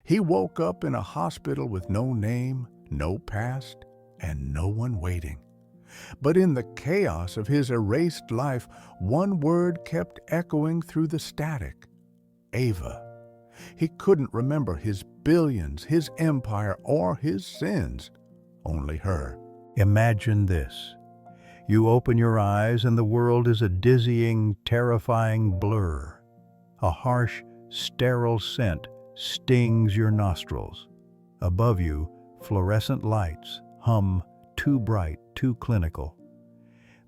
He woke up in a hospital with no name, no past, and no one waiting. But in the chaos of his erased life, one word kept echoing through the static: Ava. He couldn't remember his billions, his empire, or his sins. Only her. Imagine this. You open your eyes and the world is a dizzying, terrifying blur. A harsh, sterile scent stings your nostrils. Above you, fluorescent lights hum, too bright, too clinical.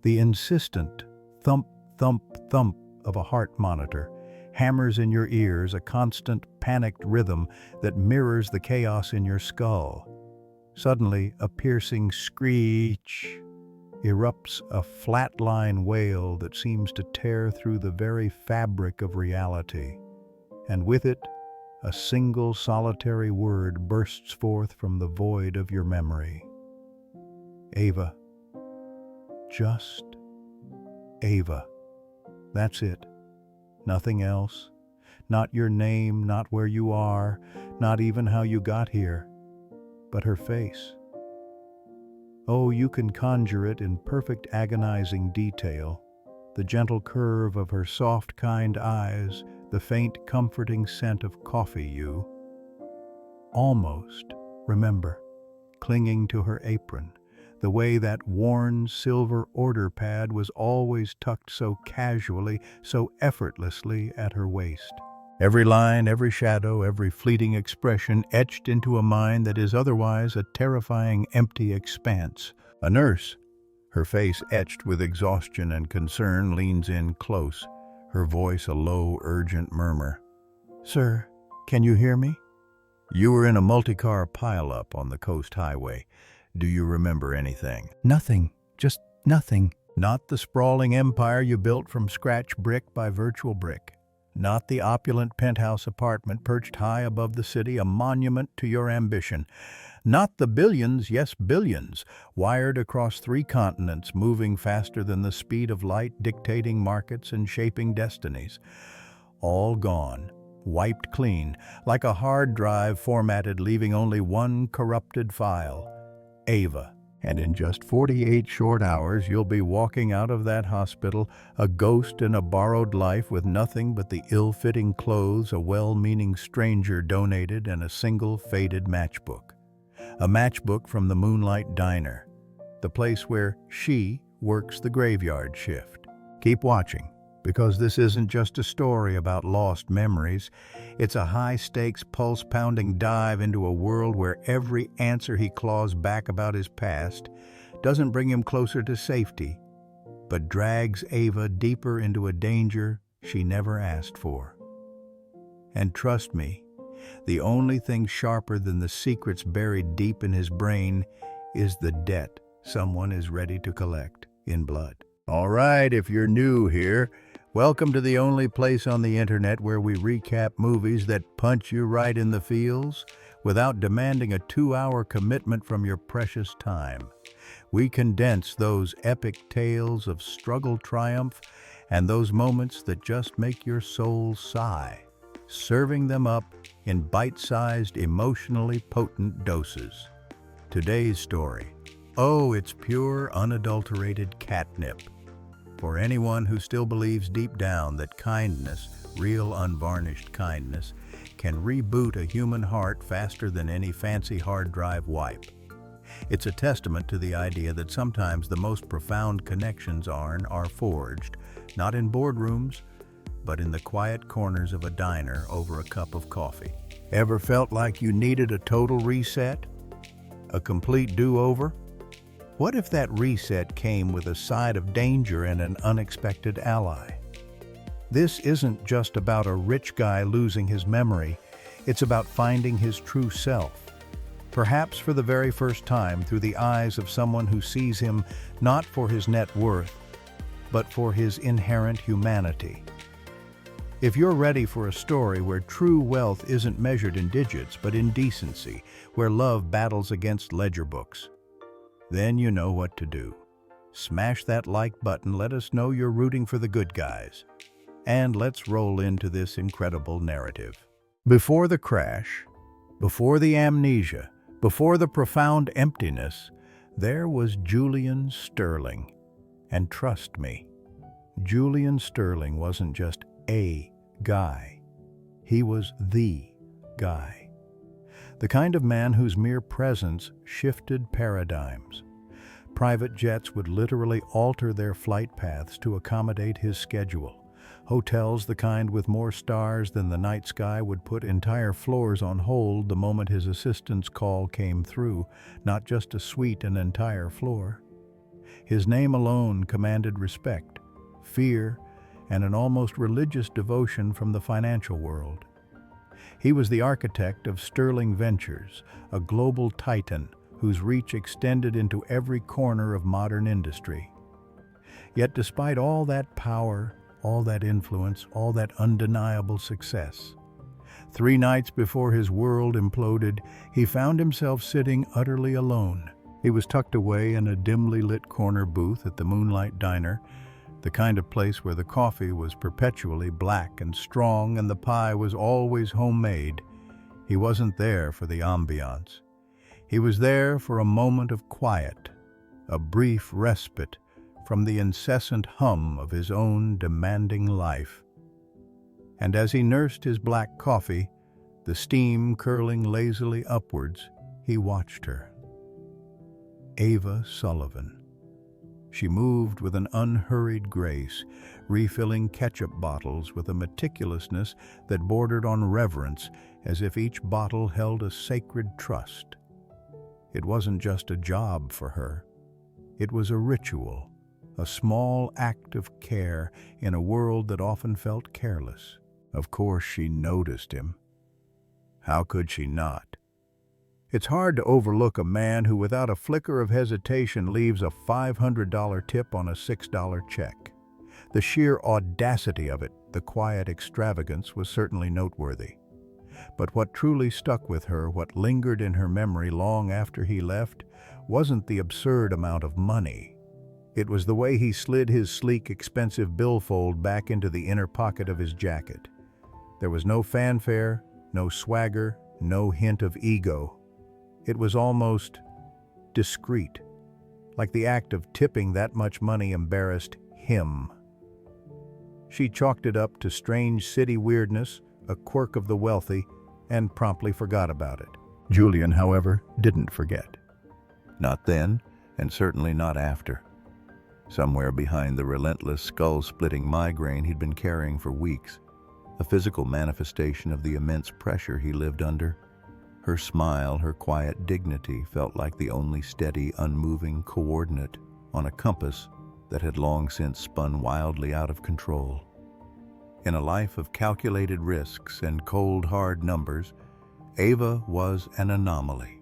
The insistent thump, thump, thump of a heart monitor hammers in your ears, a constant, panicked rhythm that mirrors the chaos in your skull. Suddenly, a piercing screech erupts, a flatline wail that seems to tear through the very fabric of reality. And with it, a single solitary word bursts forth from the void of your memory. Ava. Just Ava. That's it. Nothing else. Not your name, not where you are, not even how you got here. But her face. Oh, you can conjure it in perfect agonizing detail. The gentle curve of her soft, kind eyes, the faint, comforting scent of coffee you almost remember, clinging to her apron, the way that worn silver order pad was always tucked so casually, so effortlessly at her waist. Every line, every shadow, every fleeting expression etched into a mind that is otherwise a terrifying, empty expanse. A nurse, her face etched with exhaustion and concern, leans in close, her voice a low, urgent murmur. "Sir, can you hear me?" You were in a multi-car pileup on the coast highway. Do you remember anything? Nothing. Just nothing. Not the sprawling empire you built from scratch, brick by virtual brick. Not the opulent penthouse apartment perched high above the city, a monument to your ambition. Not the billions, yes, billions, wired across 3 continents, moving faster than the speed of light, dictating markets and shaping destinies. All gone, wiped clean, like a hard drive formatted, leaving only one corrupted file. Ava. And in just 48 short hours, you'll be walking out of that hospital, a ghost in a borrowed life with nothing but the ill-fitting clothes a well-meaning stranger donated and a single faded matchbook. A matchbook from the Moonlight Diner, the place where she works the graveyard shift. Keep watching, because this isn't just a story about lost memories. It's a high-stakes, pulse-pounding dive into a world where every answer he claws back about his past doesn't bring him closer to safety, but drags Ava deeper into a danger she never asked for. And trust me, the only thing sharper than the secrets buried deep in his brain is the debt someone is ready to collect in blood. All right, if you're new here, welcome to the only place on the internet where we recap movies that punch you right in the feels without demanding a 2-hour commitment from your precious time. We condense those epic tales of struggle, triumph, and those moments that just make your soul sigh, serving them up in bite-sized, emotionally potent doses. Today's story. Oh, it's pure, unadulterated catnip. For anyone who still believes deep down that kindness, real unvarnished kindness, can reboot a human heart faster than any fancy hard drive wipe. It's a testament to the idea that sometimes the most profound connections are forged, not in boardrooms, but in the quiet corners of a diner over a cup of coffee. Ever felt like you needed a total reset? A complete do-over? What if that reset came with a side of danger and an unexpected ally? This isn't just about a rich guy losing his memory. It's about finding his true self. Perhaps for the very first time through the eyes of someone who sees him not for his net worth, but for his inherent humanity. If you're ready for a story where true wealth isn't measured in digits, but in decency, where love battles against ledger books, then you know what to do. Smash that like button, let us know you're rooting for the good guys. And let's roll into this incredible narrative. Before the crash, Before the amnesia, before the profound emptiness, there was Julian Sterling. And trust me, Julian Sterling wasn't just a guy. He was the guy. The kind of man whose mere presence shifted paradigms. Private jets would literally alter their flight paths to accommodate his schedule. Hotels, the kind with more stars than the night sky, would put entire floors on hold the moment his assistant's call came through, not just a suite, an entire floor. His name alone commanded respect, fear, and an almost religious devotion from the financial world. He was the architect of Sterling Ventures, a global titan whose reach extended into every corner of modern industry. Yet despite all that power, all that influence, all that undeniable success, 3 nights before his world imploded, he found himself sitting utterly alone. He was tucked away in a dimly lit corner booth at the Moonlight Diner, the kind of place where the coffee was perpetually black and strong and the pie was always homemade. He wasn't there for the ambiance. He was there for a moment of quiet, a brief respite from the incessant hum of his own demanding life. And as he nursed his black coffee, the steam curling lazily upwards, he watched her. Ava Sullivan. She moved with an unhurried grace, refilling ketchup bottles with a meticulousness that bordered on reverence, as if each bottle held a sacred trust. It wasn't just a job for her. It was a ritual, a small act of care in a world that often felt careless. Of course, she noticed him. How could she not? It's hard to overlook a man who, without a flicker of hesitation, leaves a $500 tip on a $6 check. The sheer audacity of it, the quiet extravagance, was certainly noteworthy. But what truly stuck with her, what lingered in her memory long after he left, wasn't the absurd amount of money. It was the way he slid his sleek, expensive billfold back into the inner pocket of his jacket. There was no fanfare, no swagger, no hint of ego. It was almost discreet, like the act of tipping that much money embarrassed him. She chalked it up to strange city weirdness, a quirk of the wealthy, and promptly forgot about it. Julian, however, didn't forget. Not then, and certainly not after. Somewhere behind the relentless, skull-splitting migraine he'd been carrying for weeks, a physical manifestation of the immense pressure he lived under, her smile, her quiet dignity felt like the only steady, unmoving coordinate on a compass that had long since spun wildly out of control. In a life of calculated risks and cold, hard numbers, Ava was an anomaly,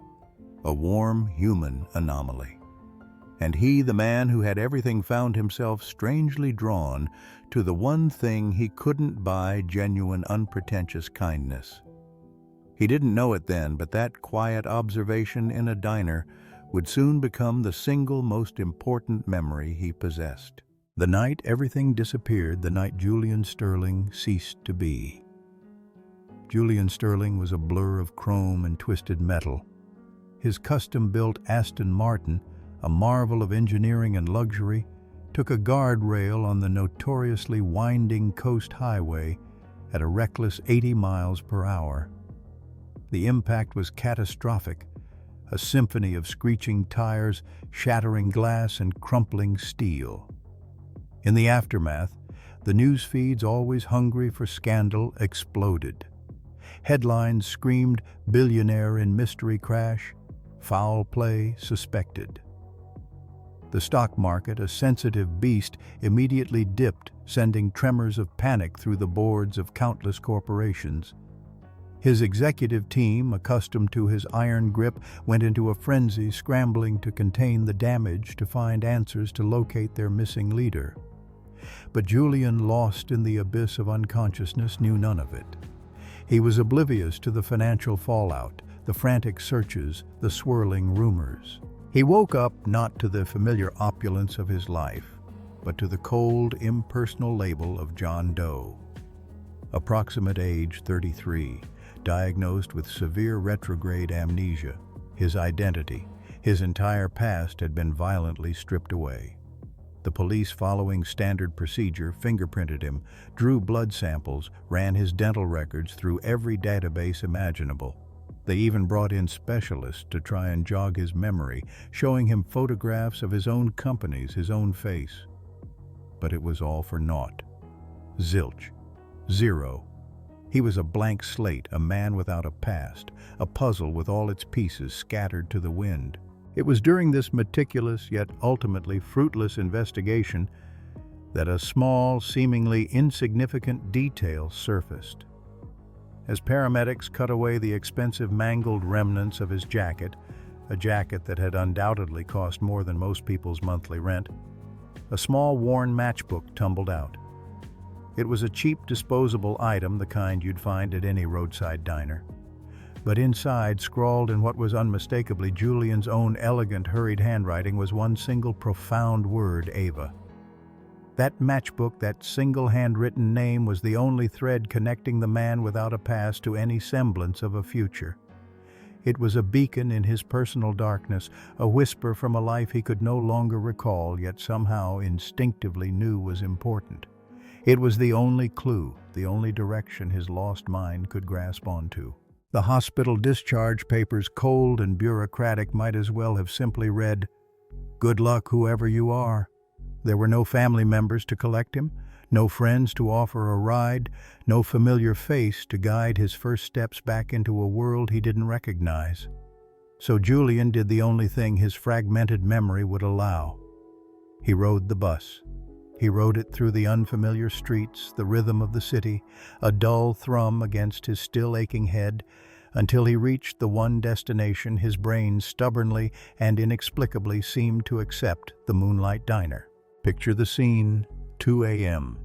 a warm, human anomaly. And he, the man who had everything, found himself strangely drawn to the one thing he couldn't buy: genuine, unpretentious kindness. He didn't know it then, but that quiet observation in a diner would soon become the single most important memory he possessed. The night everything disappeared, the night Julian Sterling ceased to be. Julian Sterling was a blur of chrome and twisted metal. His custom-built Aston Martin, a marvel of engineering and luxury, took a guardrail on the notoriously winding coast highway at a reckless 80 miles per hour. The impact was catastrophic, a symphony of screeching tires, shattering glass, and crumpling steel. In the aftermath, the news feeds, always hungry for scandal, exploded. Headlines screamed, "Billionaire in mystery crash, foul play suspected." The stock market, a sensitive beast, immediately dipped, sending tremors of panic through the boards of countless corporations. His executive team, accustomed to his iron grip, went into a frenzy, scrambling to contain the damage, to find answers, to locate their missing leader. But Julian, lost in the abyss of unconsciousness, knew none of it. He was oblivious to the financial fallout, the frantic searches, the swirling rumors. He woke up not to the familiar opulence of his life, but to the cold, impersonal label of John Doe. Approximate age 33, diagnosed with severe retrograde amnesia. His identity, his entire past had been violently stripped away. The police, following standard procedure, fingerprinted him, drew blood samples, ran his dental records through every database imaginable. They even brought in specialists to try and jog his memory, showing him photographs of his own companies, his own face. But it was all for naught. Zilch. Zero. He was a blank slate, a man without a past, a puzzle with all its pieces scattered to the wind. It was during this meticulous yet ultimately fruitless investigation that a small, seemingly insignificant detail surfaced. As paramedics cut away the expensive mangled remnants of his jacket, a jacket that had undoubtedly cost more than most people's monthly rent, a small worn matchbook tumbled out. It was a cheap disposable item, the kind you'd find at any roadside diner. But inside, scrawled in what was unmistakably Julian's own elegant, hurried handwriting, was one single profound word: Ava. That matchbook, that single handwritten name, was the only thread connecting the man without a past to any semblance of a future. It was a beacon in his personal darkness, a whisper from a life he could no longer recall, yet somehow instinctively knew was important. It was the only clue, the only direction his lost mind could grasp onto. The hospital discharge papers, cold and bureaucratic, might as well have simply read, "Good luck, whoever you are." There were no family members to collect him, no friends to offer a ride, no familiar face to guide his first steps back into a world he didn't recognize. So Julian did the only thing his fragmented memory would allow. He rode the bus. He rode it through the unfamiliar streets, the rhythm of the city, a dull thrum against his still aching head, until he reached the one destination his brain stubbornly and inexplicably seemed to accept: the Moonlight Diner. Picture the scene, 2 a.m.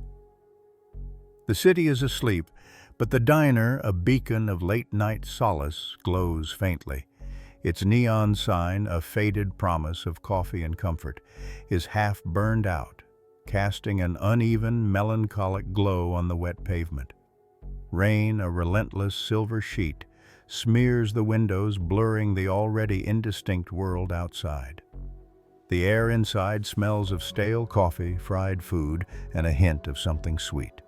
The city is asleep, but the diner, a beacon of late-night solace, glows faintly. Its neon sign, a faded promise of coffee and comfort, is half burned out, casting an uneven, melancholic glow on the wet pavement. Rain, a relentless silver sheet, smears the windows, blurring the already indistinct world outside. The air inside smells of stale coffee, fried food, and a hint of something sweet.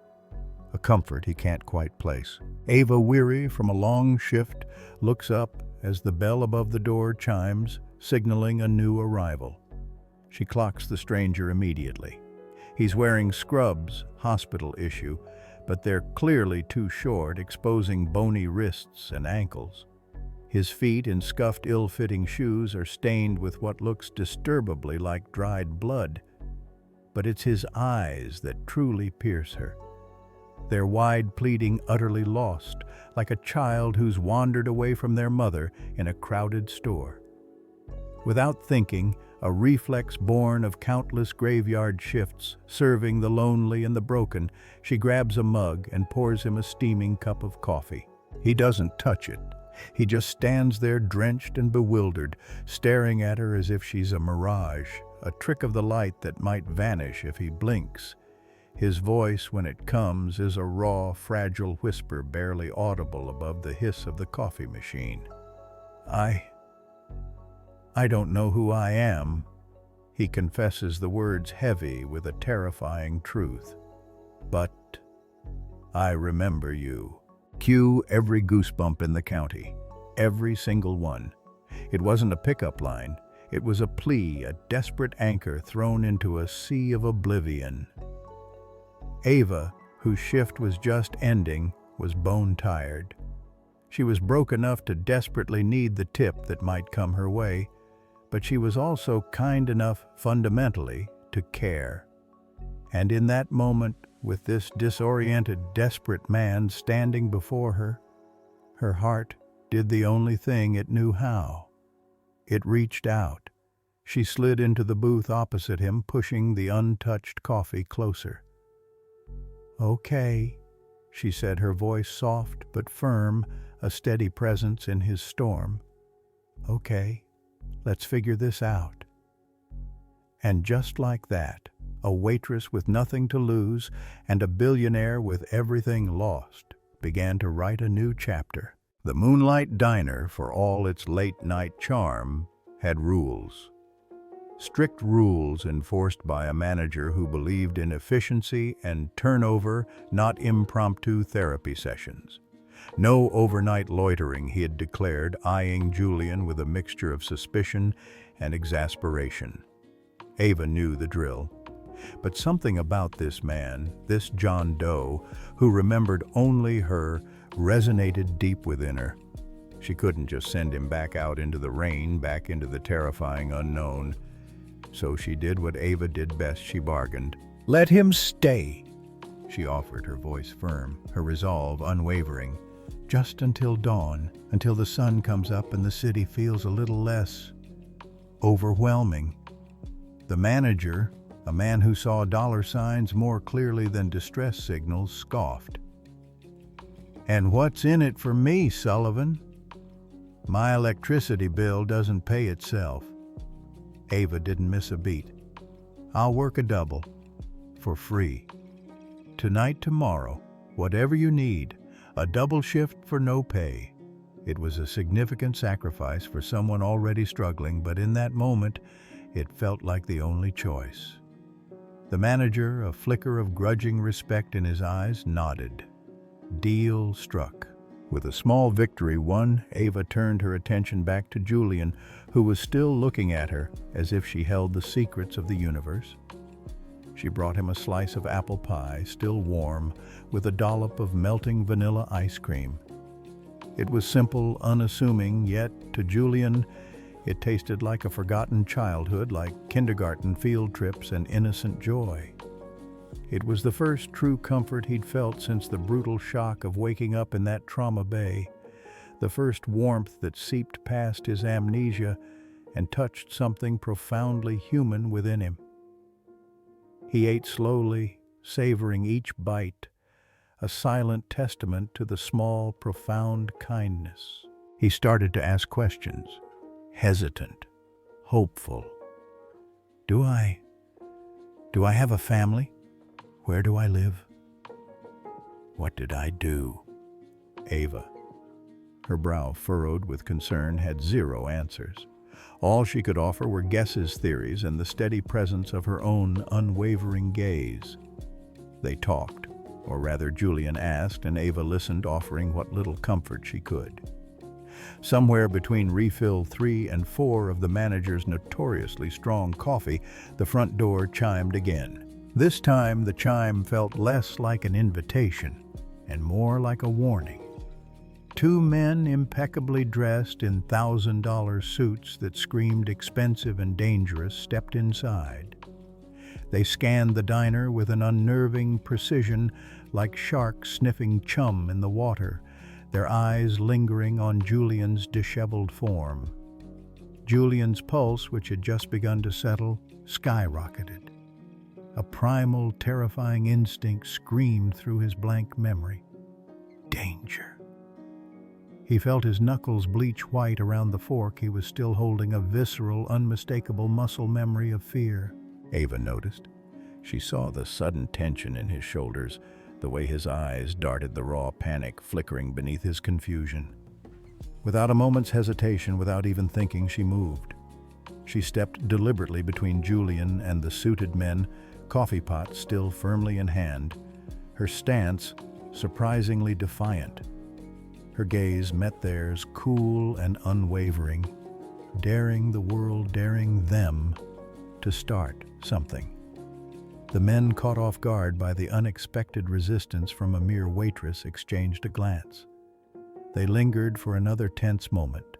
A comfort he can't quite place. Ava, weary from a long shift, looks up as the bell above the door chimes, signaling a new arrival. She clocks the stranger immediately. He's wearing scrubs, hospital issue, but they're clearly too short, exposing bony wrists and ankles. His feet, in scuffed, ill-fitting shoes, are stained with what looks disturbingly like dried blood. But it's his eyes that truly pierce her. Their wide, pleading, utterly lost, like a child who's wandered away from their mother in a crowded store. Without thinking, a reflex born of countless graveyard shifts, serving the lonely and the broken, she grabs a mug and pours him a steaming cup of coffee. He doesn't touch it. He just stands there, drenched and bewildered, staring at her as if she's a mirage, a trick of the light that might vanish if he blinks. His voice, when it comes, is a raw, fragile whisper barely audible above the hiss of the coffee machine. I don't know who I am." He confesses, the words heavy with a terrifying truth. "But I remember you." Cue every goosebump in the county. Every single one. It wasn't a pickup line. It was a plea, a desperate anchor thrown into a sea of oblivion. Ava, whose shift was just ending, was bone-tired. She was broke enough to desperately need the tip that might come her way, but she was also kind enough, fundamentally, to care. And in that moment, with this disoriented, desperate man standing before her, her heart did the only thing it knew how. It reached out. She slid into the booth opposite him, pushing the untouched coffee closer. "Okay," she said, her voice soft but firm, a steady presence in his storm. "Okay, let's figure this out." And just like that, a waitress with nothing to lose and a billionaire with everything lost began to write a new chapter. The Moonlight Diner, for all its late-night charm, had rules. Strict rules enforced by a manager who believed in efficiency and turnover, not impromptu therapy sessions. No overnight loitering, he had declared, eyeing Julian with a mixture of suspicion and exasperation. Ava knew the drill. But something about this man, this John Doe, who remembered only her, resonated deep within her. She couldn't just send him back out into the rain, back into the terrifying unknown. So she did what Ava did best, she bargained. "Let him stay," she offered, her voice firm, her resolve unwavering. "Just until dawn, until the sun comes up and the city feels a little less overwhelming." The manager, a man who saw dollar signs more clearly than distress signals, scoffed. "And what's in it for me, Sullivan? My electricity bill doesn't pay itself." Ava didn't miss a beat. "I'll work a double, for free. Tonight, tomorrow, whatever you need, a double shift for no pay." It was a significant sacrifice for someone already struggling, but in that moment, it felt like the only choice. The manager, a flicker of grudging respect in his eyes, nodded. Deal struck. With a small victory won, Ava turned her attention back to Julian, who was still looking at her as if she held the secrets of the universe. She brought him a slice of apple pie, still warm, with a dollop of melting vanilla ice cream. It was simple, unassuming, yet, to Julian, it tasted like a forgotten childhood, like kindergarten field trips and innocent joy. It was the first true comfort he'd felt since the brutal shock of waking up in that trauma bay, the first warmth that seeped past his amnesia and touched something profoundly human within him. He ate slowly, savoring each bite, a silent testament to the small, profound kindness. He started to ask questions, hesitant, hopeful. Do I have a family? Where do I live? What did I do?" Ava, her brow furrowed with concern, had zero answers. All she could offer were guesses, theories, and the steady presence of her own unwavering gaze. They talked, or rather Julian asked, and Ava listened, offering what little comfort she could. Somewhere between refill 3 and 4 of the manager's notoriously strong coffee, the front door chimed again. This time the chime felt less like an invitation and more like a warning. Two men impeccably dressed in $1,000 suits that screamed expensive and dangerous stepped inside. They scanned the diner with an unnerving precision, like sharks sniffing chum in the water, their eyes lingering on Julian's disheveled form. Julian's pulse, which had just begun to settle, skyrocketed. A primal, terrifying instinct screamed through his blank memory. Danger. He felt his knuckles bleach white around the fork. He was still holding a visceral, unmistakable muscle memory of fear. Ava noticed. She saw the sudden tension in his shoulders, the way his eyes darted the raw panic flickering beneath his confusion. Without a moment's hesitation, without even thinking, she moved. She stepped deliberately between Julian and the suited men, coffee pot still firmly in hand, her stance surprisingly defiant. Her gaze met theirs, cool and unwavering, daring the world, daring them to start something. The men, caught off guard by the unexpected resistance from a mere waitress, exchanged a glance. They lingered for another tense moment.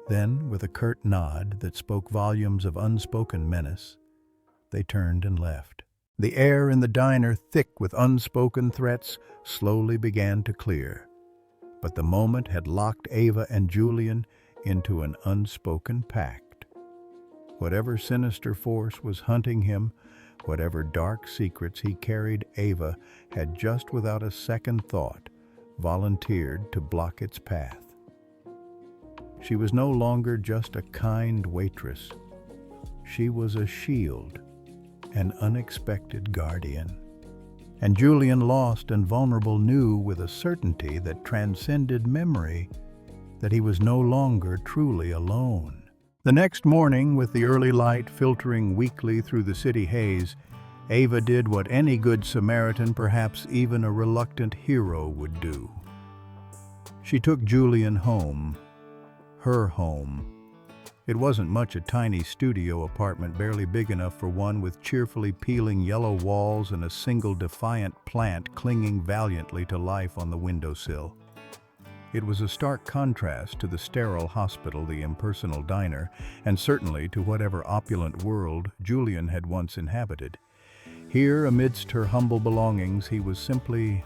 Then, with a curt nod that spoke volumes of unspoken menace, they turned and left. The air in the diner, thick with unspoken threats, slowly began to clear. But the moment had locked Ava and Julian into an unspoken pact. Whatever sinister force was hunting him, whatever dark secrets he carried, Ava had, just without a second thought, volunteered to block its path. She was no longer just a kind waitress. She was a shield, an unexpected guardian. And Julian, lost and vulnerable, knew with a certainty that transcended memory that he was no longer truly alone. The next morning, with the early light filtering weakly through the city haze, Ava did what any good Samaritan, perhaps even a reluctant hero, would do. She took Julian home, her home. It wasn't much, a tiny studio apartment barely big enough for one, with cheerfully peeling yellow walls and a single defiant plant clinging valiantly to life on the windowsill. It was a stark contrast to the sterile hospital, the impersonal diner, and certainly to whatever opulent world Julian had once inhabited. Here, amidst her humble belongings, he was simply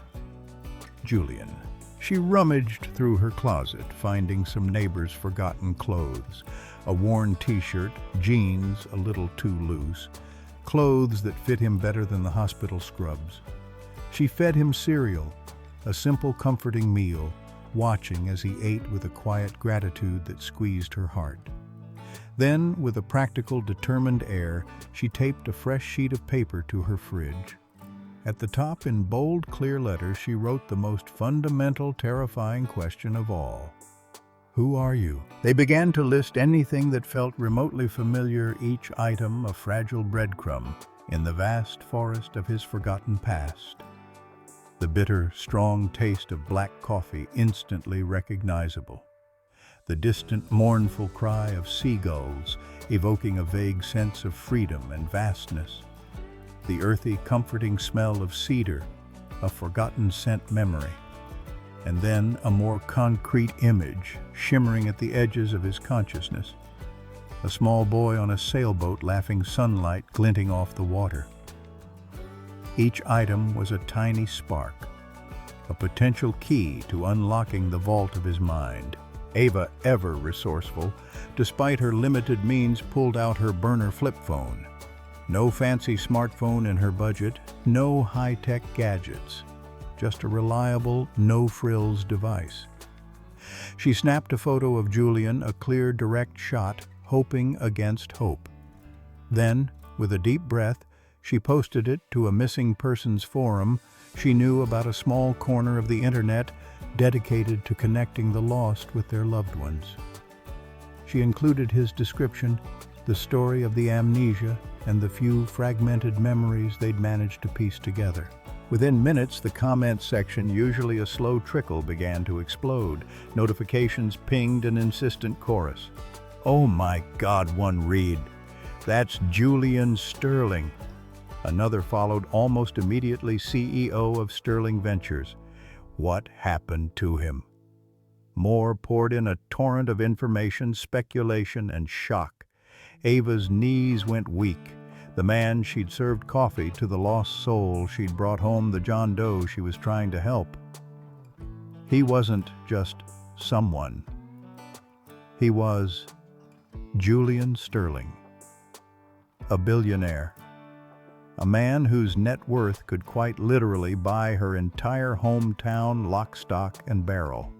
Julian. She rummaged through her closet, finding some neighbors' forgotten clothes, a worn t-shirt, jeans a little too loose, clothes that fit him better than the hospital scrubs. She fed him cereal, a simple, comforting meal, watching as he ate with a quiet gratitude that squeezed her heart. Then, with a practical, determined air, she taped a fresh sheet of paper to her fridge. At the top, in bold, clear letters, she wrote the most fundamental, terrifying question of all. Who are you? They began to list anything that felt remotely familiar, each item a fragile breadcrumb in the vast forest of his forgotten past. The bitter, strong taste of black coffee instantly recognizable. The distant, mournful cry of seagulls, evoking a vague sense of freedom and vastness. The earthy, comforting smell of cedar, a forgotten scent memory. And then a more concrete image, shimmering at the edges of his consciousness. A small boy on a sailboat, laughing, sunlight glinting off the water. Each item was a tiny spark, a potential key to unlocking the vault of his mind. Ava, ever resourceful, despite her limited means, pulled out her burner flip phone. No fancy smartphone in her budget, no high-tech gadgets, just a reliable, no-frills device. She snapped a photo of Julian, a clear, direct shot, hoping against hope. Then, with a deep breath, she posted it to a missing persons forum she knew about, a small corner of the internet dedicated to connecting the lost with their loved ones. She included his description, the story of the amnesia, and the few fragmented memories they'd managed to piece together. Within minutes, the comments section, usually a slow trickle, began to explode. Notifications pinged an insistent chorus. "Oh my God," one read. "That's Julian Sterling." Another followed almost immediately, "CEO of Sterling Ventures. What happened to him?" More poured in, a torrent of information, speculation, and shock. Ava's knees went weak. The man she'd served coffee to, the lost soul she'd brought home, the John Doe she was trying to help. He wasn't just someone. He was Julian Sterling, a billionaire. A man whose net worth could quite literally buy her entire hometown lock, stock, and barrel.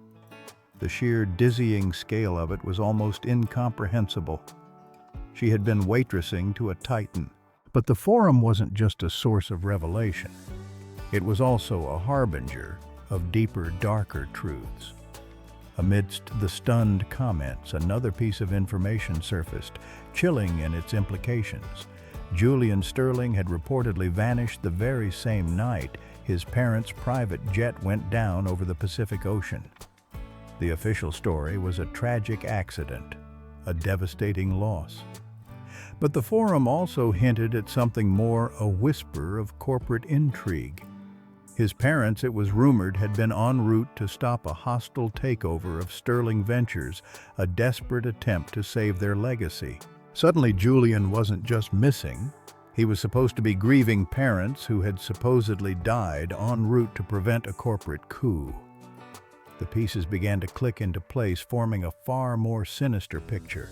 The sheer dizzying scale of it was almost incomprehensible. She had been waitressing to a titan. But the forum wasn't just a source of revelation. It was also a harbinger of deeper, darker truths. Amidst the stunned comments, another piece of information surfaced, chilling in its implications. Julian Sterling had reportedly vanished the very same night his parents' private jet went down over the Pacific Ocean. The official story was a tragic accident, a devastating loss. But the forum also hinted at something more, a whisper of corporate intrigue. His parents, it was rumored, had been en route to stop a hostile takeover of Sterling Ventures, a desperate attempt to save their legacy. Suddenly, Julian wasn't just missing. He was supposed to be grieving parents who had supposedly died en route to prevent a corporate coup. The pieces began to click into place, forming a far more sinister picture.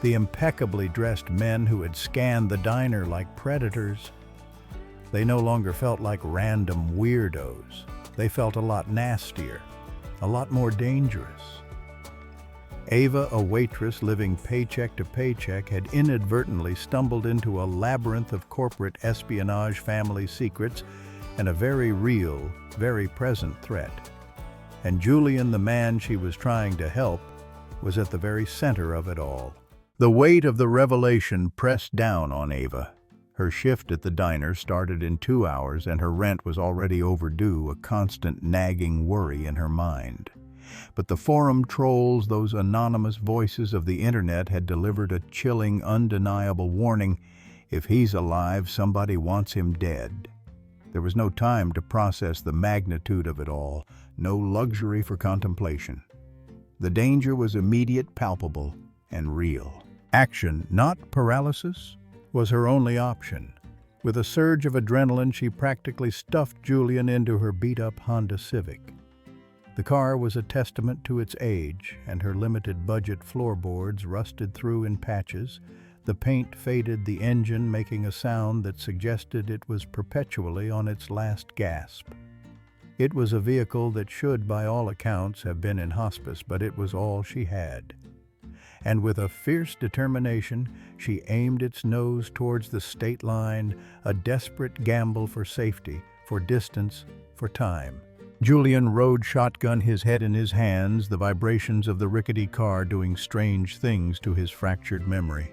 The impeccably dressed men who had scanned the diner like predators, they no longer felt like random weirdos. They felt a lot nastier, a lot more dangerous. Ava, a waitress living paycheck to paycheck, had inadvertently stumbled into a labyrinth of corporate espionage, family secrets, and a very real, very present threat. and Julian, the man she was trying to help, was at the very center of it all. The weight of the revelation pressed down on Ava. Her shift at the diner started in 2 hours, and her rent was already overdue, a constant nagging worry in her mind. But the forum trolls, those anonymous voices of the internet, had delivered a chilling, undeniable warning. If he's alive, somebody wants him dead. There was no time to process the magnitude of it all, no luxury for contemplation. The danger was immediate, palpable, and real. Action, not paralysis, was her only option. With a surge of adrenaline, she practically stuffed Julian into her beat-up Honda Civic. The car was a testament to its age, and her limited-budget floorboards rusted through in patches. The paint faded, the engine making a sound that suggested it was perpetually on its last gasp. It was a vehicle that should, by all accounts, have been in hospice, but it was all she had. And with a fierce determination, she aimed its nose towards the state line, a desperate gamble for safety, for distance, for time. Julian rode shotgun, his head in his hands, the vibrations of the rickety car doing strange things to his fractured memory.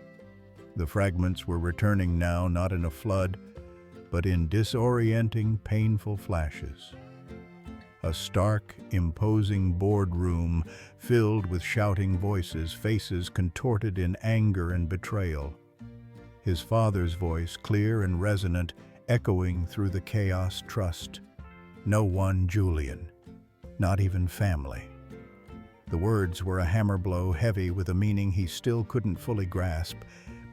The fragments were returning now, not in a flood, but in disorienting, painful flashes. A stark, imposing boardroom filled with shouting voices, faces contorted in anger and betrayal. His father's voice, clear and resonant, echoing through the chaos. Trust no one, Julian, not even family. The words were a hammer blow, heavy with a meaning he still couldn't fully grasp,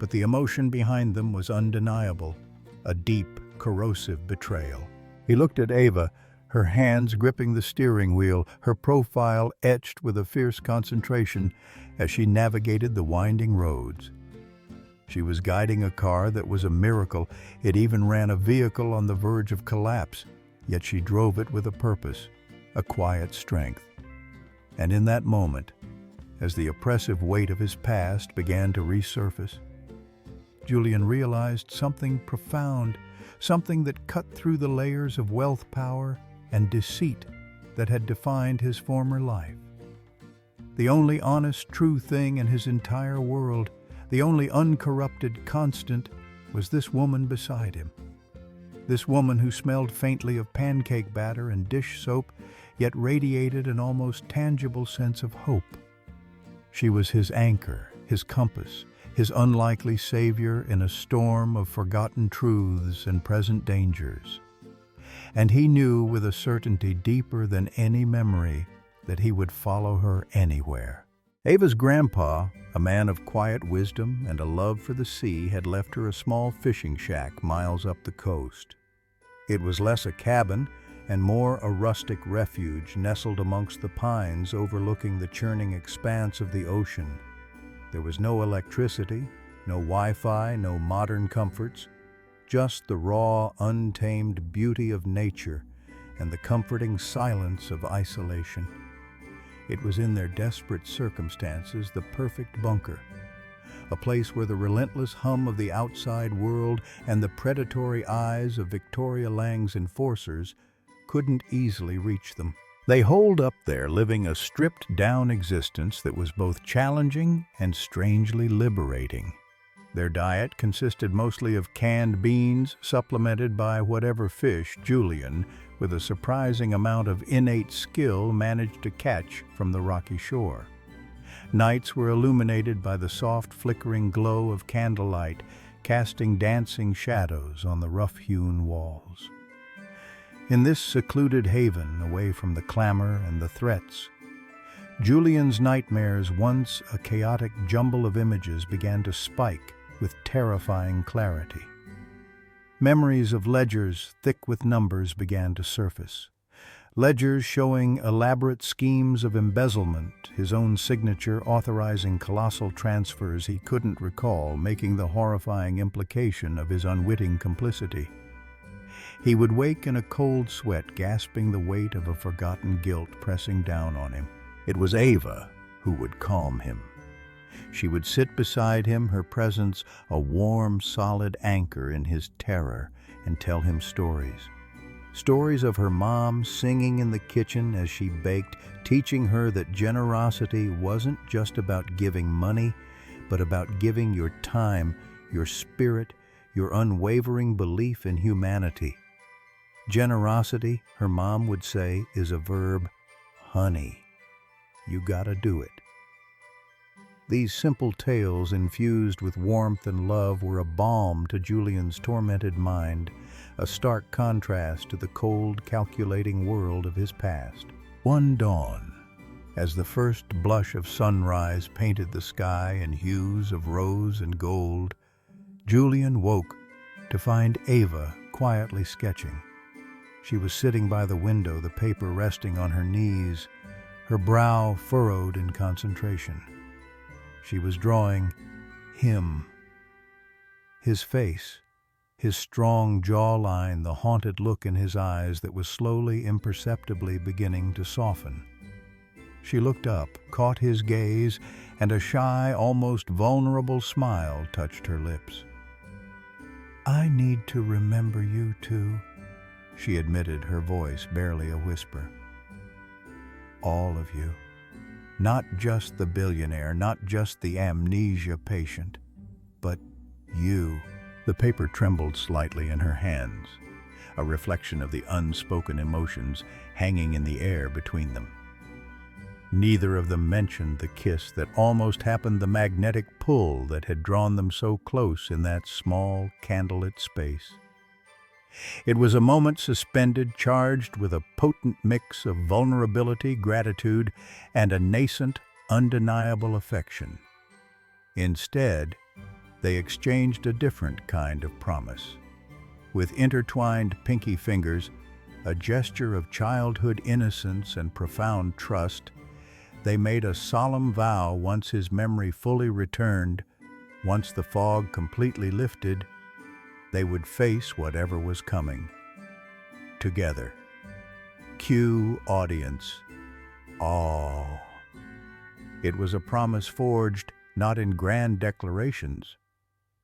but the emotion behind them was undeniable, a deep, corrosive betrayal. He looked at Ava, her hands gripping the steering wheel, her profile etched with a fierce concentration as she navigated the winding roads. She was guiding a car that was a miracle. It even ran a vehicle on the verge of collapse, yet she drove it with a purpose, a quiet strength. And in that moment, as the oppressive weight of his past began to resurface, Julian realized something profound, something that cut through the layers of wealth, power, and deceit that had defined his former life. The only honest, true thing in his entire world, the only uncorrupted constant, was this woman beside him. This woman who smelled faintly of pancake batter and dish soap, yet radiated an almost tangible sense of hope. She was his anchor, his compass, his unlikely savior in a storm of forgotten truths and present dangers. And he knew with a certainty deeper than any memory that he would follow her anywhere. Ava's grandpa, a man of quiet wisdom and a love for the sea, had left her a small fishing shack miles up the coast. It was less a cabin and more a rustic refuge nestled amongst the pines overlooking the churning expanse of the ocean. There was no electricity, no Wi-Fi, no modern comforts, just the raw, untamed beauty of nature and the comforting silence of isolation. It was in their desperate circumstances the perfect bunker, a place where the relentless hum of the outside world and the predatory eyes of Victoria Lang's enforcers couldn't easily reach them. They holed up there, living a stripped-down existence that was both challenging and strangely liberating. Their diet consisted mostly of canned beans, supplemented by whatever fish Julian, with a surprising amount of innate skill, managed to catch from the rocky shore. Nights were illuminated by the soft, flickering glow of candlelight, casting dancing shadows on the rough-hewn walls. In this secluded haven, away from the clamor and the threats, Julian's nightmares, once a chaotic jumble of images, began to spike with terrifying clarity. Memories of ledgers thick with numbers began to surface. Ledgers showing elaborate schemes of embezzlement, his own signature authorizing colossal transfers he couldn't recall, making the horrifying implication of his unwitting complicity. He would wake in a cold sweat, gasping the weight of a forgotten guilt pressing down on him. It was Ava who would calm him. She would sit beside him, her presence a warm, solid anchor in his terror, and tell him stories. Stories of her mom singing in the kitchen as she baked, teaching her that generosity wasn't just about giving money, but about giving your time, your spirit, your unwavering belief in humanity. Generosity, her mom would say, is a verb. Honey, you gotta do it. These simple tales infused with warmth and love were a balm to Julian's tormented mind, a stark contrast to the cold, calculating world of his past. One dawn, as the first blush of sunrise painted the sky in hues of rose and gold, Julian woke to find Ava quietly sketching. She was sitting by the window, the paper resting on her knees, her brow furrowed in concentration. She was drawing him. His face, his strong jawline, the haunted look in his eyes that was slowly, imperceptibly beginning to soften. She looked up, caught his gaze, and a shy, almost vulnerable smile touched her lips. "I need to remember you too," she admitted, her voice barely a whisper. "All of you. Not just the billionaire, not just the amnesia patient, but you." The paper trembled slightly in her hands, a reflection of the unspoken emotions hanging in the air between them. Neither of them mentioned the kiss that almost happened, the magnetic pull that had drawn them so close in that small, candlelit space. It was a moment suspended, charged with a potent mix of vulnerability, gratitude, and a nascent, undeniable affection. Instead, they exchanged a different kind of promise. With intertwined pinky fingers, a gesture of childhood innocence and profound trust, they made a solemn vow once his memory fully returned, once the fog completely lifted, they would face whatever was coming. Together. Cue audience. Awe. It was a promise forged not in grand declarations,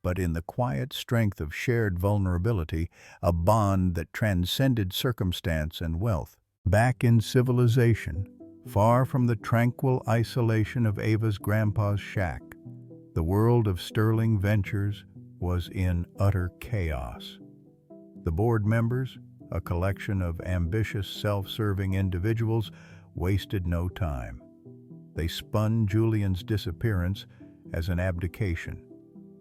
but in the quiet strength of shared vulnerability, a bond that transcended circumstance and wealth. Back in civilization, far from the tranquil isolation of Ava's grandpa's shack, the world of Sterling Ventures was in utter chaos. The board members, a collection of ambitious, self-serving individuals, wasted no time. They spun Julian's disappearance as an abdication,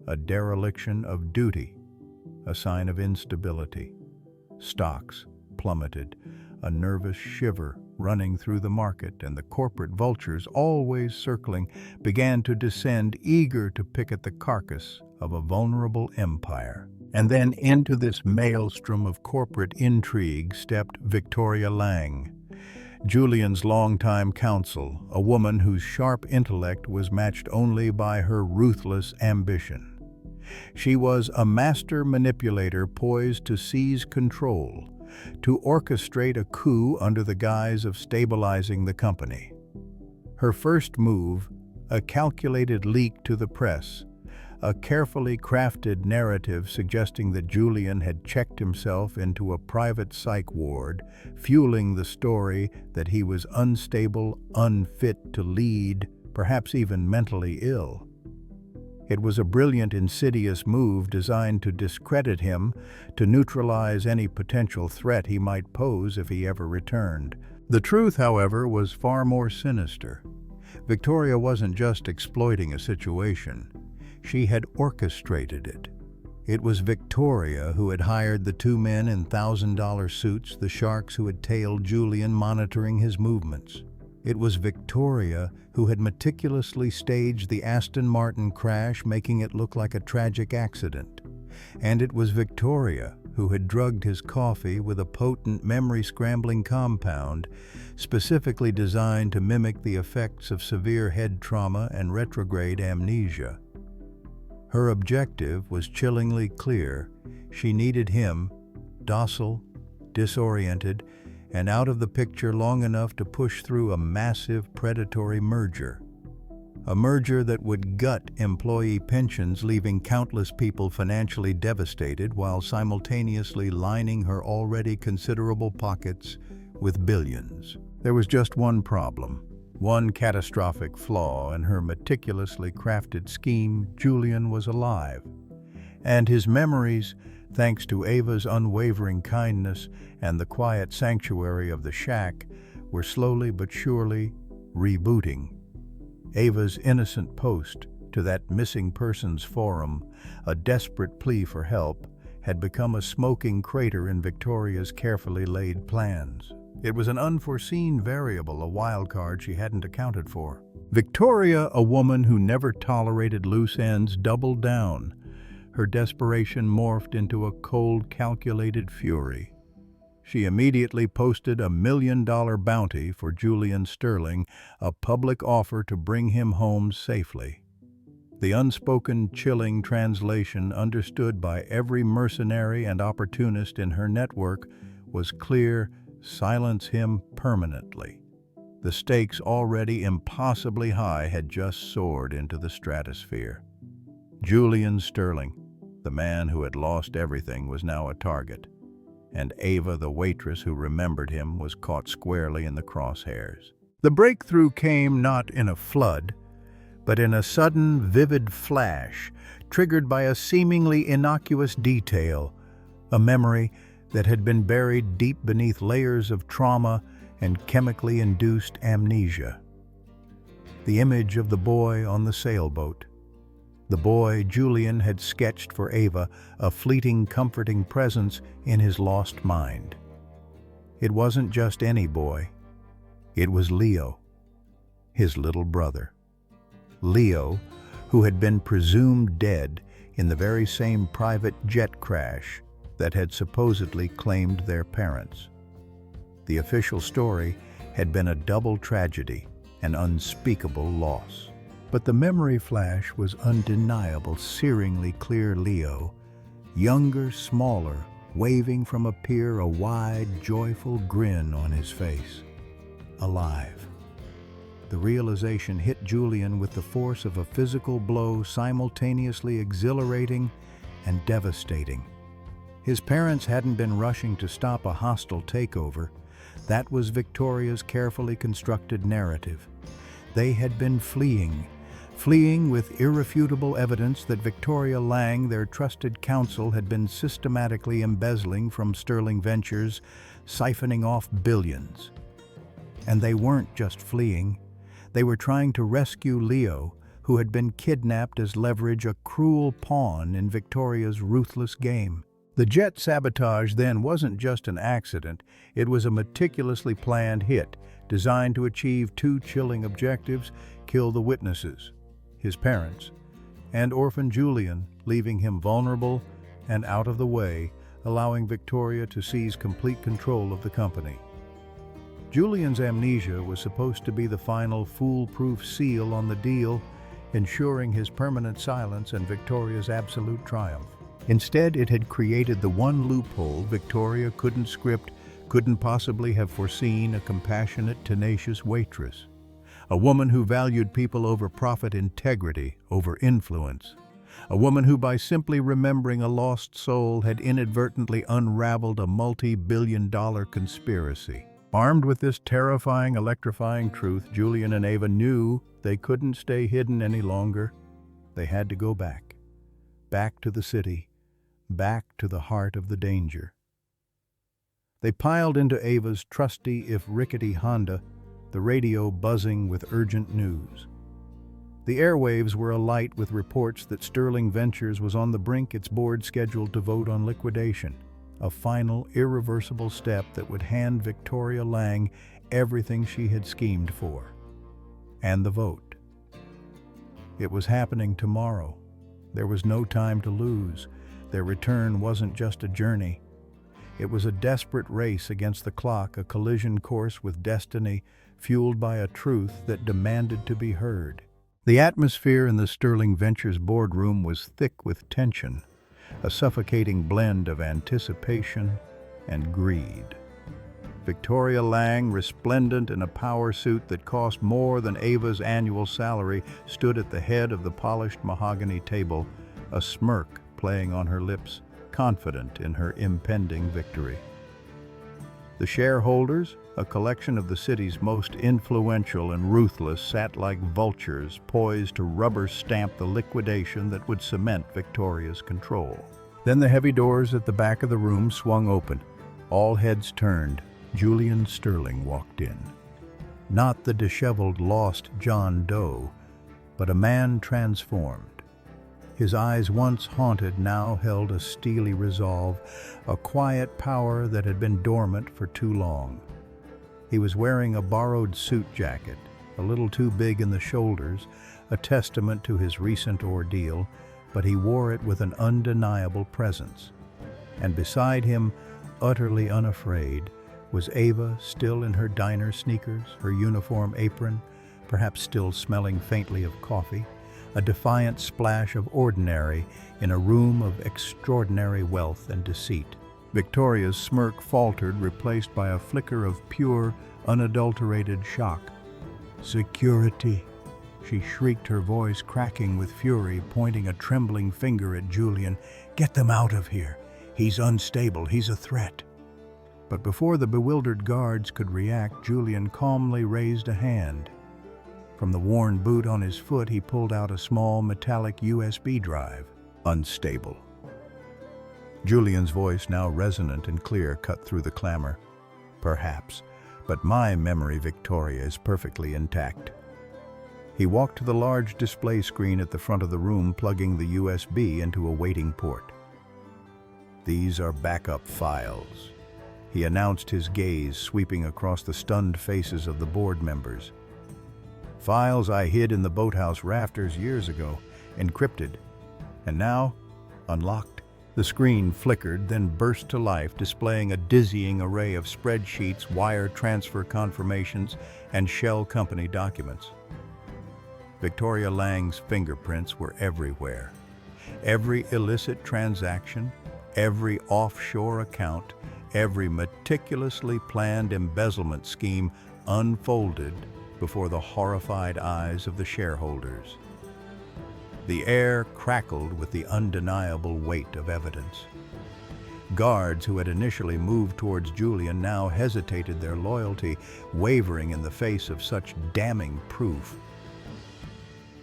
a dereliction of duty, a sign of instability. Stocks plummeted, a nervous shiver running through the market, and the corporate vultures, always circling, began to descend, eager to pick at the carcass of a vulnerable empire. And then into this maelstrom of corporate intrigue stepped Victoria Lang, Julian's longtime counsel, a woman whose sharp intellect was matched only by her ruthless ambition. She was a master manipulator poised to seize control, to orchestrate a coup under the guise of stabilizing the company. Her first move, a calculated leak to the press, a carefully crafted narrative suggesting that Julian had checked himself into a private psych ward, fueling the story that he was unstable, unfit to lead, perhaps even mentally ill. It was a brilliant, insidious move designed to discredit him, to neutralize any potential threat he might pose if he ever returned. The truth, however, was far more sinister. Victoria wasn't just exploiting a situation. She had orchestrated it. It was Victoria who had hired the two men in $1,000 suits, the sharks who had tailed Julian, monitoring his movements. It was Victoria who had meticulously staged the Aston Martin crash, making it look like a tragic accident. And it was Victoria who had drugged his coffee with a potent memory-scrambling compound, specifically designed to mimic the effects of severe head trauma and retrograde amnesia. Her objective was chillingly clear. She needed him, docile, disoriented, and out of the picture long enough to push through a massive predatory merger. A merger that would gut employee pensions, leaving countless people financially devastated while simultaneously lining her already considerable pockets with billions. There was just one problem, one catastrophic flaw in her meticulously crafted scheme. Julian was alive, and his memories, thanks to Ava's unwavering kindness and the quiet sanctuary of the shack, were slowly but surely rebooting. Ava's innocent post to that missing persons forum, a desperate plea for help, had become a smoking crater in Victoria's carefully laid plans. It was an unforeseen variable, a wild card she hadn't accounted for. Victoria, a woman who never tolerated loose ends, doubled down. Her desperation morphed into a cold, calculated fury. She immediately posted a $1 million bounty for Julian Sterling, a public offer to bring him home safely. The unspoken, chilling translation, understood by every mercenary and opportunist in her network, was clear: silence him permanently. The stakes, already impossibly high, had just soared into the stratosphere. Julian Sterling, the man who had lost everything, was now a target, and Ava, the waitress who remembered him, was caught squarely in the crosshairs. The breakthrough came not in a flood, but in a sudden, vivid flash, triggered by a seemingly innocuous detail, a memory that had been buried deep beneath layers of trauma and chemically induced amnesia. The image of the boy on the sailboat. The boy Julian had sketched for Ava, a fleeting, comforting presence in his lost mind. It wasn't just any boy. It was Leo, his little brother. Leo, who had been presumed dead in the very same private jet crash that had supposedly claimed their parents. The official story had been a double tragedy, an unspeakable loss. But the memory flash was undeniable, searingly clear. Leo, younger, smaller, waving from a pier, a wide, joyful grin on his face. Alive. The realization hit Julian with the force of a physical blow, simultaneously exhilarating and devastating. His parents hadn't been rushing to stop a hostile takeover. That was Victoria's carefully constructed narrative. They had been fleeing with irrefutable evidence that Victoria Lang, their trusted counsel, had been systematically embezzling from Sterling Ventures, siphoning off billions. And they weren't just fleeing. They were trying to rescue Leo, who had been kidnapped as leverage, a cruel pawn in Victoria's ruthless game. The jet sabotage then wasn't just an accident, it was a meticulously planned hit, designed to achieve two chilling objectives: kill the witnesses, his parents, and orphan Julian, leaving him vulnerable and out of the way, allowing Victoria to seize complete control of the company. Julian's amnesia was supposed to be the final foolproof seal on the deal, ensuring his permanent silence and Victoria's absolute triumph. Instead, it had created the one loophole Victoria couldn't script, couldn't possibly have foreseen: a compassionate, tenacious waitress. A woman who valued people over profit, integrity over influence. A woman who, by simply remembering a lost soul, had inadvertently unraveled a multi-billion-dollar conspiracy. Armed with this terrifying, electrifying truth, Julian and Ava knew they couldn't stay hidden any longer. They had to go back. Back to the city. Back to the heart of the danger. They piled into Ava's trusty, if rickety, Honda, the radio buzzing with urgent news. The airwaves were alight with reports that Sterling Ventures was on the brink, its board scheduled to vote on liquidation, a final, irreversible step that would hand Victoria Lang everything she had schemed for. And the vote. It was happening tomorrow. There was no time to lose. Their return wasn't just a journey. It was a desperate race against the clock, a collision course with destiny, fueled by a truth that demanded to be heard. The atmosphere in the Sterling Ventures boardroom was thick with tension, a suffocating blend of anticipation and greed. Victoria Lang, resplendent in a power suit that cost more than Ava's annual salary, stood at the head of the polished mahogany table, a smirk playing on her lips, confident in her impending victory. The shareholders, a collection of the city's most influential and ruthless, sat like vultures poised to rubber stamp the liquidation that would cement Victoria's control. Then the heavy doors at the back of the room swung open. All heads turned. Julian Sterling walked in. Not the disheveled, lost John Doe, but a man transformed. His eyes, once haunted, now held a steely resolve, a quiet power that had been dormant for too long. He was wearing a borrowed suit jacket, a little too big in the shoulders, a testament to his recent ordeal, but he wore it with an undeniable presence. And beside him, utterly unafraid, was Ava, still in her diner sneakers, her uniform apron, perhaps still smelling faintly of coffee, a defiant splash of ordinary in a room of extraordinary wealth and deceit. Victoria's smirk faltered, replaced by a flicker of pure, unadulterated shock. "Security!" She shrieked, her voice cracking with fury, pointing a trembling finger at Julian. "Get them out of here! He's unstable, he's a threat!" But before the bewildered guards could react, Julian calmly raised a hand. From the worn boot on his foot, he pulled out a small metallic USB drive. "Unstable." Julian's voice, now resonant and clear, cut through the clamor. "Perhaps, but my memory, Victoria, is perfectly intact." He walked to the large display screen at the front of the room, plugging the USB into a waiting port. "These are backup files," he announced, his gaze sweeping across the stunned faces of the board members. "Files I hid in the boathouse rafters years ago, encrypted, and now unlocked." The screen flickered, then burst to life, displaying a dizzying array of spreadsheets, wire transfer confirmations, and shell company documents. Victoria Lang's fingerprints were everywhere. Every illicit transaction, every offshore account, every meticulously planned embezzlement scheme unfolded before the horrified eyes of the shareholders. The air crackled with the undeniable weight of evidence. Guards who had initially moved towards Julian now hesitated, their loyalty wavering in the face of such damning proof.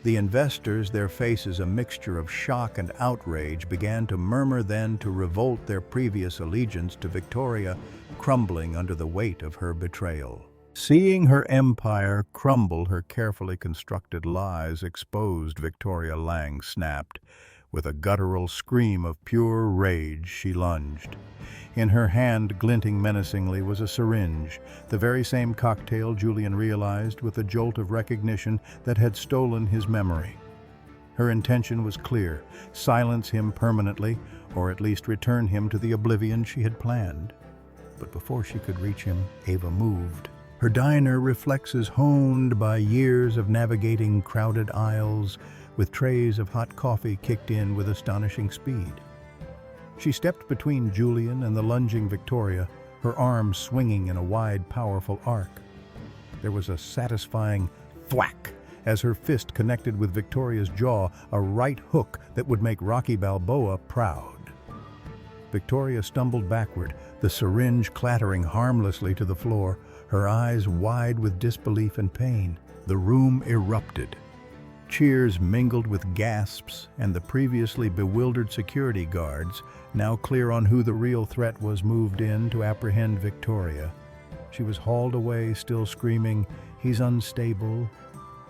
The investors, their faces a mixture of shock and outrage, began to murmur, then to revolt, their previous allegiance to Victoria crumbling under the weight of her betrayal. Seeing her empire crumble, her carefully constructed lies exposed, Victoria Lang snapped. With a guttural scream of pure rage, she lunged. In her hand, glinting menacingly, was a syringe, the very same cocktail, Julian realized with a jolt of recognition, that had stolen his memory. Her intention was clear: silence him permanently, or at least return him to the oblivion she had planned. But before she could reach him, Ava moved. Her diner reflexes honed by years of navigating crowded aisles, with trays of hot coffee kicked in with astonishing speed. She stepped between Julian and the lunging Victoria, her arms swinging in a wide, powerful arc. There was a satisfying thwack as her fist connected with Victoria's jaw, a right hook that would make Rocky Balboa proud. Victoria stumbled backward, the syringe clattering harmlessly to the floor, her eyes wide with disbelief and pain. The room erupted. Cheers mingled with gasps, and the previously bewildered security guards, now clear on who the real threat was, moved in to apprehend Victoria. She was hauled away, still screaming, "He's unstable,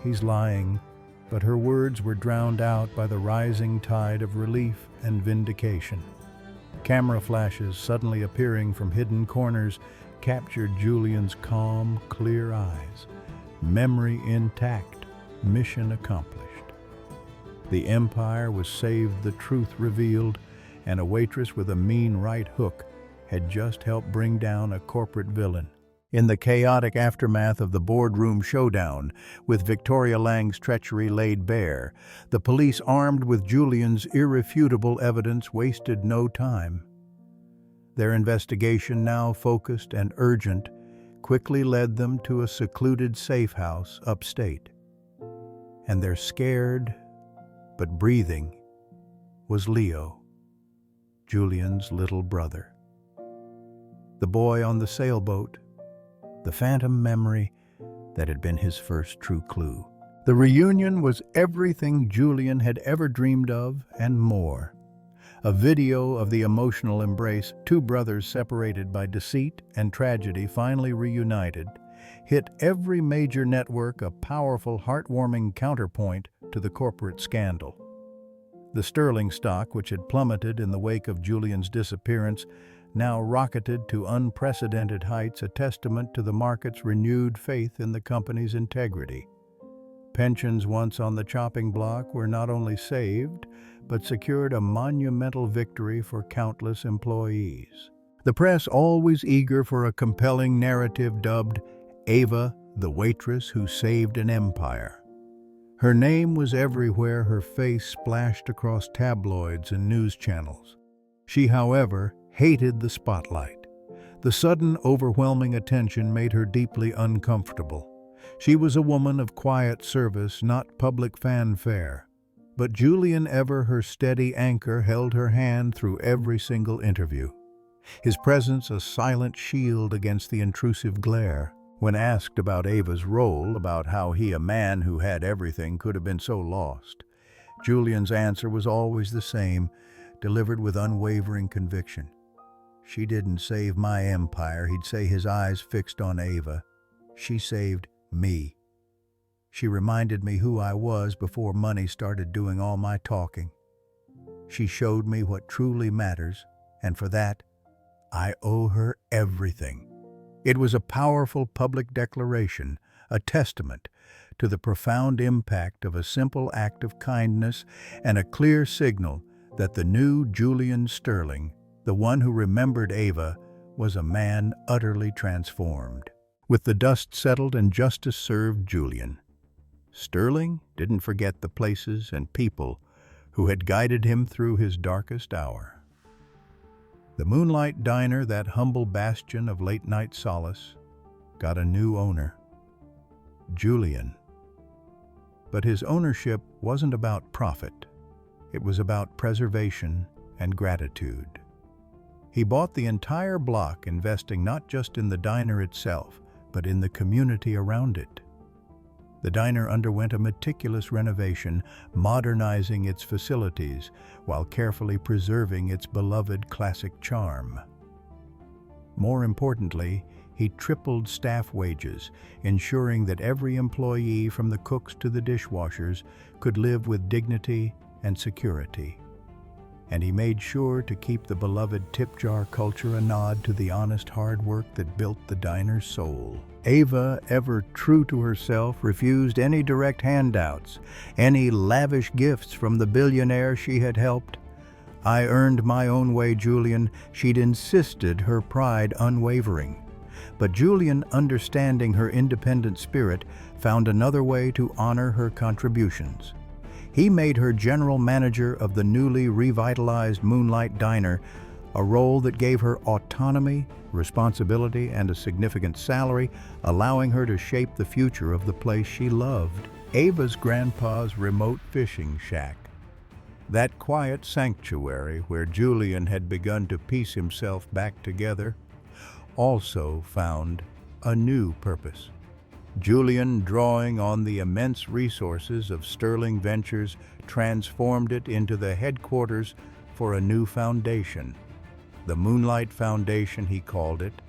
he's lying," but her words were drowned out by the rising tide of relief and vindication. Camera flashes, suddenly appearing from hidden corners, captured Julian's calm, clear eyes. Memory intact, mission accomplished. The empire was saved, the truth revealed, and a waitress with a mean right hook had just helped bring down a corporate villain. In the chaotic aftermath of the boardroom showdown, with Victoria Lang's treachery laid bare, the police, armed with Julian's irrefutable evidence, wasted no time. Their investigation, now focused and urgent, quickly led them to a secluded safe house upstate. And their scared but breathing was Leo, Julian's little brother. The boy on the sailboat, the phantom memory that had been his first true clue. The reunion was everything Julian had ever dreamed of and more. A video of the emotional embrace, two brothers separated by deceit and tragedy finally reunited, hit every major network, a powerful, heartwarming counterpoint to the corporate scandal. The sterling stock, which had plummeted in the wake of Julian's disappearance, now rocketed to unprecedented heights, a testament to the market's renewed faith in the company's integrity. Pensions once on the chopping block were not only saved, but secured a monumental victory for countless employees. The press, always eager for a compelling narrative, dubbed Ava the waitress who saved an empire. Her name was everywhere, her face splashed across tabloids and news channels. She, however, hated the spotlight. The sudden, overwhelming attention made her deeply uncomfortable. She was a woman of quiet service, not public fanfare. But Julian, ever her steady anchor, held her hand through every single interview. His presence a silent shield against the intrusive glare. When asked about Ava's role, about how he, a man who had everything, could have been so lost, Julian's answer was always the same, delivered with unwavering conviction. "She didn't save my empire," he'd say, his eyes fixed on Ava. "She saved me. She reminded me who I was before money started doing all my talking. She showed me what truly matters, and for that, I owe her everything." It was a powerful public declaration, a testament to the profound impact of a simple act of kindness and a clear signal that the new Julian Sterling, the one who remembered Ava, was a man utterly transformed. With the dust settled and justice served Julian, Sterling didn't forget the places and people who had guided him through his darkest hour. The Moonlight Diner, that humble bastion of late-night solace, got a new owner, Julian. But his ownership wasn't about profit. It was about preservation and gratitude. He bought the entire block, investing not just in the diner itself, but in the community around it. The diner underwent a meticulous renovation, modernizing its facilities while carefully preserving its beloved classic charm. More importantly, he tripled staff wages, ensuring that every employee, from the cooks to the dishwashers, could live with dignity and security. And he made sure to keep the beloved tip jar culture, a nod to the honest hard work that built the diner's soul. Ava, ever true to herself, refused any direct handouts, any lavish gifts from the billionaire she had helped. "I earned my own way, Julian," she'd insisted, her pride unwavering. But Julian, understanding her independent spirit, found another way to honor her contributions. He made her general manager of the newly revitalized Moonlight Diner, a role that gave her autonomy, responsibility, and a significant salary, allowing her to shape the future of the place she loved. Ava's grandpa's remote fishing shack, that quiet sanctuary where Julian had begun to piece himself back together, also found a new purpose. Julian, drawing on the immense resources of Sterling Ventures, transformed it into the headquarters for a new foundation. The Moonlight Foundation, he called it,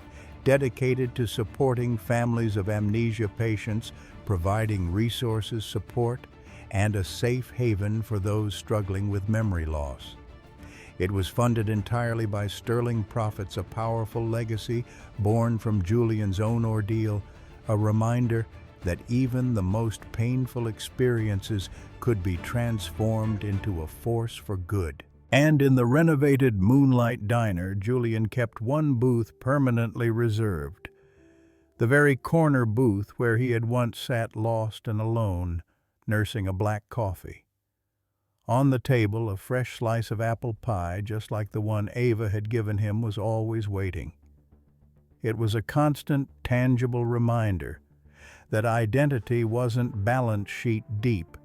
dedicated to supporting families of amnesia patients, providing resources, support, and a safe haven for those struggling with memory loss. It was funded entirely by Sterling profits, a powerful legacy born from Julian's own ordeal, a reminder that even the most painful experiences could be transformed into a force for good. And in the renovated Moonlight Diner, Julian kept one booth permanently reserved, the very corner booth where he had once sat lost and alone, nursing a black coffee. On the table, a fresh slice of apple pie, just like the one Ava had given him, was always waiting. It was a constant, tangible reminder that identity wasn't balance sheet deep,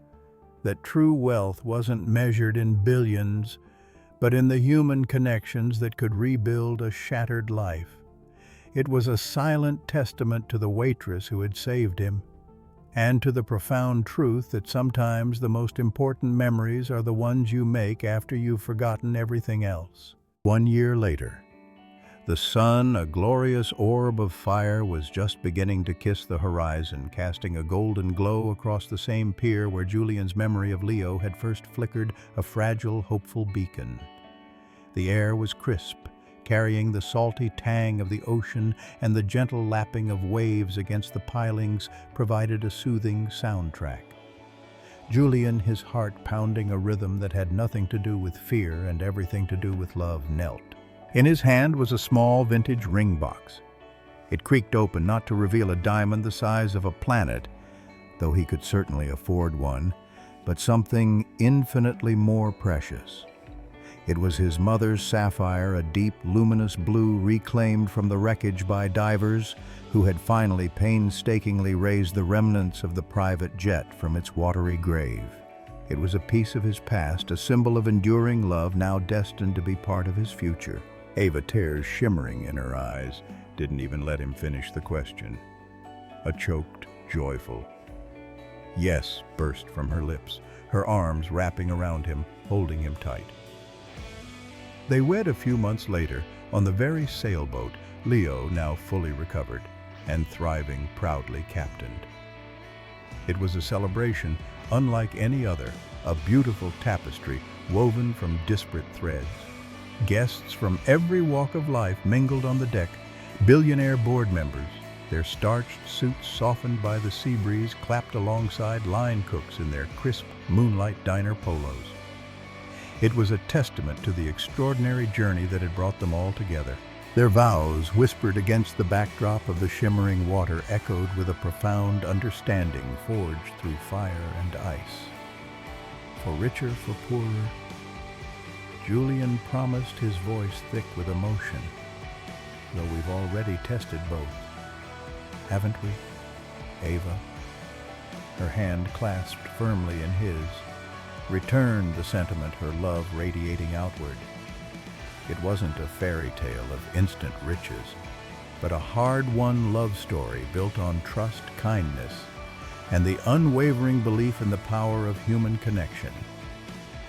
that true wealth wasn't measured in billions, but in the human connections that could rebuild a shattered life. It was a silent testament to the waitress who had saved him, and to the profound truth that sometimes the most important memories are the ones you make after you've forgotten everything else. 1 year later, the sun, a glorious orb of fire, was just beginning to kiss the horizon, casting a golden glow across the same pier where Julian's memory of Leo had first flickered, a fragile, hopeful beacon. The air was crisp, carrying the salty tang of the ocean, and the gentle lapping of waves against the pilings provided a soothing soundtrack. Julian, his heart pounding a rhythm that had nothing to do with fear and everything to do with love, knelt. In his hand was a small vintage ring box. It creaked open, not to reveal a diamond the size of a planet, though he could certainly afford one, but something infinitely more precious. It was his mother's sapphire, a deep, luminous blue reclaimed from the wreckage by divers who had finally painstakingly raised the remnants of the private jet from its watery grave. It was a piece of his past, a symbol of enduring love now destined to be part of his future. Ava, tears shimmering in her eyes, didn't even let him finish the question. A choked, joyful "yes" burst from her lips, her arms wrapping around him, holding him tight. They wed a few months later on the very sailboat Leo, now fully recovered and thriving, proudly captained. It was a celebration unlike any other, a beautiful tapestry woven from disparate threads. Guests from every walk of life mingled on the deck, Billionaire board members, their starched suits softened by the sea breeze, clapped alongside line cooks in their crisp Moonlight Diner polos. It was a testament to the extraordinary journey that had brought them all together. Their vows, whispered against the backdrop of the shimmering water, echoed with a profound understanding forged through fire and ice. For richer, for poorer, Julian promised, his voice thick with emotion. Though we've already tested both, haven't we, Ava? Her hand clasped firmly in his, returned the sentiment, her love radiating outward. It wasn't a fairy tale of instant riches, but a hard-won love story built on trust, kindness, and the unwavering belief in the power of human connection.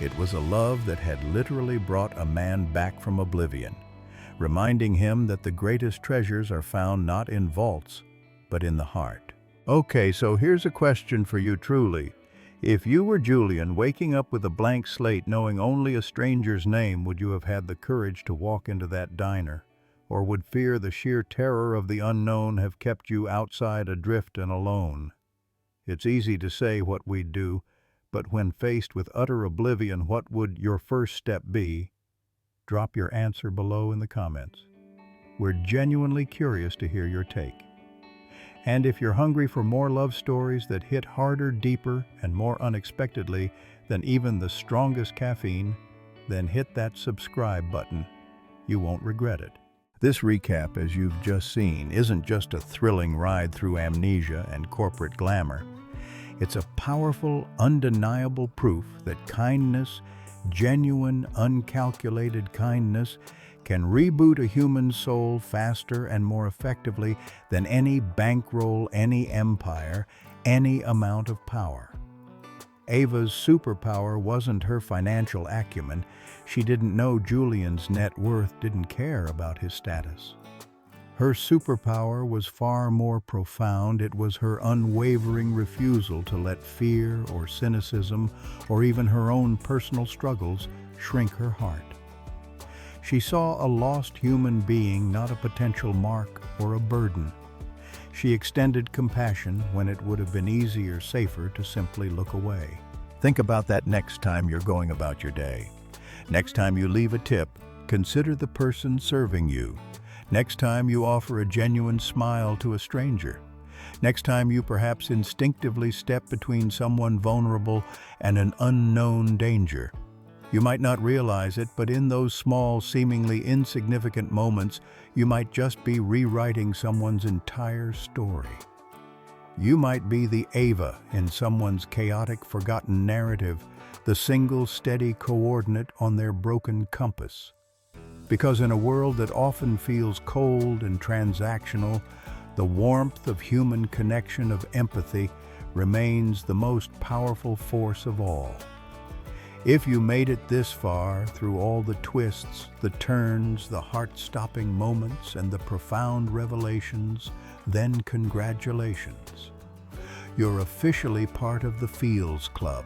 It was a love that had literally brought a man back from oblivion, reminding him that the greatest treasures are found not in vaults, but in the heart. Okay, so here's a question for you truly. If you were Julian, waking up with a blank slate, knowing only a stranger's name, would you have had the courage to walk into that diner? Or would fear, the sheer terror of the unknown, have kept you outside, adrift and alone? It's easy to say what we'd do, but when faced with utter oblivion, what would your first step be? Drop your answer below in the comments. We're genuinely curious to hear your take. And if you're hungry for more love stories that hit harder, deeper, and more unexpectedly than even the strongest caffeine, then hit that subscribe button. You won't regret it. This recap, as you've just seen, isn't just a thrilling ride through amnesia and corporate glamour. It's a powerful, undeniable proof that kindness, genuine, uncalculated kindness, can reboot a human soul faster and more effectively than any bankroll, any empire, any amount of power. Ava's superpower wasn't her financial acumen. She didn't know Julian's net worth, didn't care about his status. Her superpower was far more profound. It was her unwavering refusal to let fear or cynicism or even her own personal struggles shrink her heart. She saw a lost human being, not a potential mark or a burden. She extended compassion when it would have been easier, safer to simply look away. Think about that next time you're going about your day. Next time you leave a tip, consider the person serving you. Next time you offer a genuine smile to a stranger. Next time you perhaps instinctively step between someone vulnerable and an unknown danger. You might not realize it, but in those small, seemingly insignificant moments, you might just be rewriting someone's entire story. You might be the Ava in someone's chaotic, forgotten narrative, the single, steady coordinate on their broken compass. Because in a world that often feels cold and transactional, the warmth of human connection, of empathy, remains the most powerful force of all. If you made it this far, through all the twists, the turns, the heart-stopping moments, and the profound revelations, then congratulations. You're officially part of the Feels Club.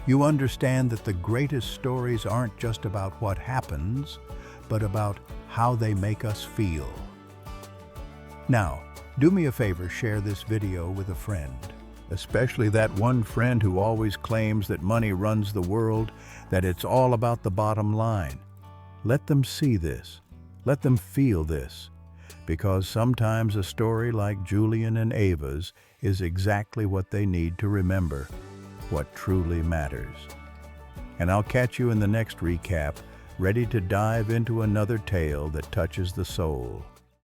You understand that the greatest stories aren't just about what happens, but about how they make us feel. Now, do me a favor, share this video with a friend. Especially that one friend who always claims that money runs the world, that it's all about the bottom line. Let them see this. Let them feel this. Because sometimes a story like Julian and Ava's is exactly what they need to remember, what truly matters. And I'll catch you in the next recap, ready to dive into another tale that touches the soul.